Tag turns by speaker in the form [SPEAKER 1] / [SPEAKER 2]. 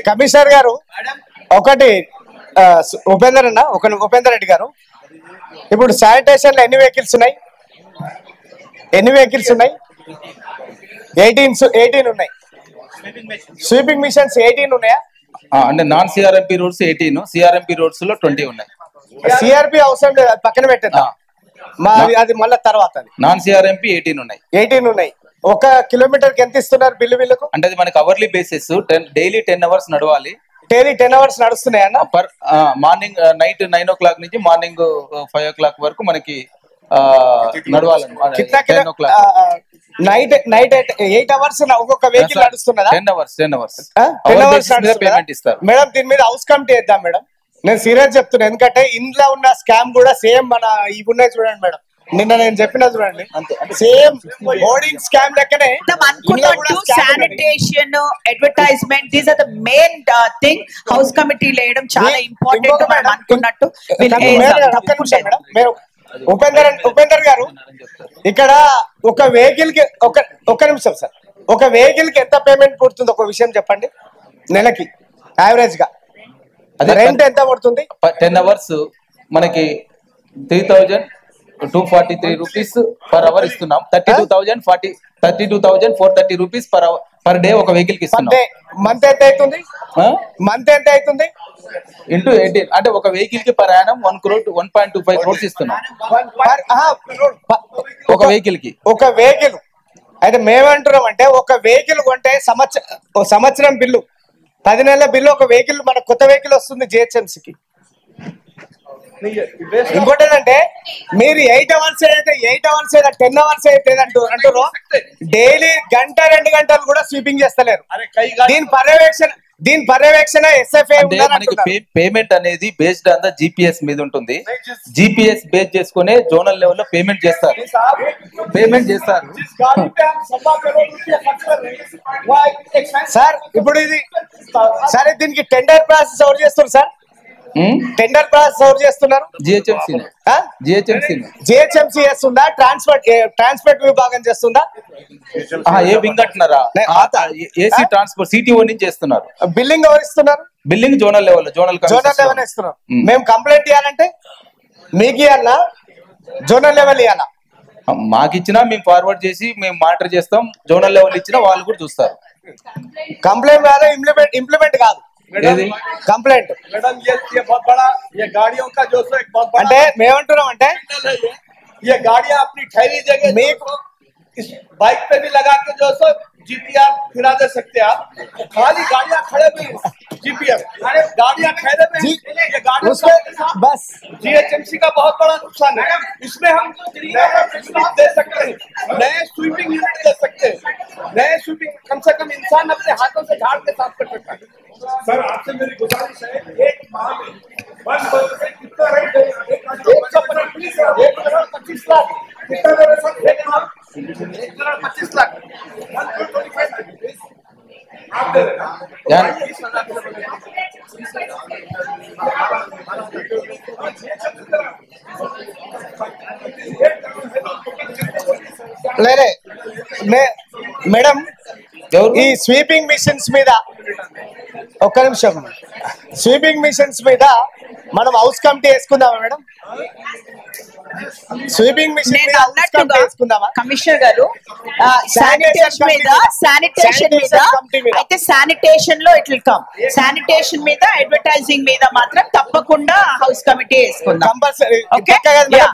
[SPEAKER 1] Commissioner గారు ఒకటి ఉపేందర్ అన్న ఉపేందర్ రెడ్డి గారు, ఇప్పుడు శానిటేషన్ లో ఎన్ని వెహికల్స్ ఉన్నాయి? 18 ఉన్నాయి. స్వీపింగ్ మిషన్స్ 18 ఉన్నాయా?
[SPEAKER 2] అంటే non CRMP roads 18, CRMP roads లో 20 ఉన్నాయి.
[SPEAKER 1] సిఆర్పి అవసరం లేదు, అది పక్కన పెట్టేద్దాం. అది మళ్ళీ తర్వాత
[SPEAKER 2] నాన్ సిఆర్ఎంపీ 18
[SPEAKER 1] ఉన్నాయి. ఒక కిలోమీటర్ కి ఎంత ఇస్తున్నారు బిల్లుకు?
[SPEAKER 2] అంటే అది మనకి అవర్లీ బేసిస్, డైలీ 10 అవర్స్ నడవాలి.
[SPEAKER 1] డైలీ 10 అవర్స్ నడుస్తున్నాయన్న?
[SPEAKER 2] మార్నింగ్ నైట్ 9 o'clock నుంచి మార్నింగ్ 5 o'clock వరకు మనకి నడవాలి.
[SPEAKER 1] నైట్ 8 అవర్స్ ఒక్కొక్క వెహికల్ నడుస్తున్నదా?
[SPEAKER 2] 10 అవర్స్
[SPEAKER 1] పేమెంట్ ఇస్తారు మేడం. దీని మీద హౌస్ కమిటీ వేద్దాం మేడం. నేను సీరియస్ చెప్తున్నా, ఎందుకంటే ఇంట్లో ఉన్న స్కామ్ కూడా సేమ్ మన ఇవి ఉన్నాయి చూడండి మేడం. నిన్న నేను చెప్పిన చూడండి, సేమ్ హోర్డింగ్ స్కామ్ లెక్కనే
[SPEAKER 3] sanitation, advertisement, these are the main thing. House committee లేయడం చాలా ఇంపార్టెంట్ మనం అనుకున్నట్టు.
[SPEAKER 1] ఉపేందర్ గారు, ఇక్కడ ఒక వెహికల్ కి ఒక నిమిషం సార్, ఒక వెహికల్ కి ఎంత పేమెంట్ పడుతుంది ఒక విషయం చెప్పండి. నెలకి యావరేజ్ గా రెంట్ ఎంత పడుతుంది?
[SPEAKER 2] 10 అవర్స్ మనకి 3,243 రూపీస్ పర్ అవర్ ఇస్తున్నాం. 32,430 రూపీస్ పర్ డే ఒక వెహికల్ కి ఇస్తున్నాం.
[SPEAKER 1] మంత్ ఎంత అవుతుంది?
[SPEAKER 2] ఇంటూ 18, అంటే ఒక వెహికల్ కి పర్ యానం 1.25 crores ఇస్తున్నాం ఒక వెహికల్ కి.
[SPEAKER 1] అయితే మేమంటున్నాం అంటే ఒక వెహికల్ కొంటే సంవత్సరం బిల్లు, 10 నెలల బిల్లు ఒక వెహికల్, మన కొత్త వెహికల్ వస్తుంది జిహెచ్ఎంసీకి. ఇంకోటి ఏంటంటే మీరు 8 అవర్స్ అయితే 10 అవర్స్ అయితే అంటారు, డైలీ గంట 2 గంటలు కూడా స్వీపింగ్ చేస్తలేరు. దీని పర్యవేక్షణ ఎస్ఎఫ్ఐ.
[SPEAKER 2] పేమెంట్ అనేది బేస్డ్ ఆన్ ద జిపిఎస్ మీద ఉంటుంది. జిపిఎస్ బేస్ చేసుకునే జోనల్ లెవెల్ లో పేమెంట్ చేస్తారు.
[SPEAKER 1] సార్ ఇప్పుడు ఇది సరే, దీనికి టెండర్ ప్రాసెస్ ఎవరు చేస్తారు సార్? టెండర్ ప్రాసెస్ ఎవరు చేస్తున్నారు? జిహెచ్ఎంసీ చేస్తుందా? ట్రాన్స్పోర్ట్ విభాగం చేస్తుందా?
[SPEAKER 2] ఏ వింగ్ అంటున్నారా? ఏసీ ట్రాన్స్పోర్ట్ సిటీఓ నుంచి చేస్తున్నారు.
[SPEAKER 1] బిల్లింగ్ ఎవరు ఇస్తున్నారు?
[SPEAKER 2] బిల్లింగ్ జోనల్ లెవెల్
[SPEAKER 1] ఇస్తున్నారు. మేము కంప్లైంట్ ఇవ్వాలంటే మీకు ఇవ్వాలా, జోనల్ లెవెల్ ఇవ్వాలా?
[SPEAKER 2] మాకు ఇచ్చినా మేము ఫార్వర్డ్ చేసి మేము మానిటర్ చేస్తాం. జోనల్ లెవెల్ ఇచ్చినా వాళ్ళు కూడా చూస్తారు.
[SPEAKER 1] కంప్లైంట్ కాదు, ఇంప్లిమెంట్ కాదు, కంప్లైంట్. అంటే మేమంటున్నాం అంటే
[SPEAKER 4] बाइक पे भी लगा के जो सो जीपीआर फिरा दे सकते हैं आप. खाली गाड़ियां खड़े भी जीपीएफ, अरे गाड़ियां खड़े में ये गाड़ियों का
[SPEAKER 1] बस
[SPEAKER 4] जीएचएमसी का बहुत बड़ा नुकसान है. इसमें हम दे सकते हैं, नए स्वीपिंग यूनिट दे सकते हैं. नए स्वीपिंग कम से कम इंसान अपने हाथों से झाड़ के साफ कर सकता है. सर आपसे मेरी गुजारिश है, एक माह में 1% कितना रेट है? 1,25 लाख कितना दे रहे सर? 1,25 लाख आप दे रहे हैं.
[SPEAKER 1] లేరే మేడం, ఈ స్వీపింగ్ మిషన్స్ మీద ఒక్క నిమిషం, స్వీపింగ్ మిషన్స్ మీద మనం హౌస్ కమిటీ వేసుకుందామా మేడం? స్వీపింగ్ మిషన్
[SPEAKER 3] కమిషనర్ గారు, శానిటేషన్ మీద అయితే శానిటేషన్ లో ఇట్ విల్ కమ్. శానిటేషన్ మీద, అడ్వర్టైజింగ్ మీద మాత్రం తప్పకుండా హౌస్ కమిటీ వేసుకుందాం.
[SPEAKER 1] కంపల్సరీ.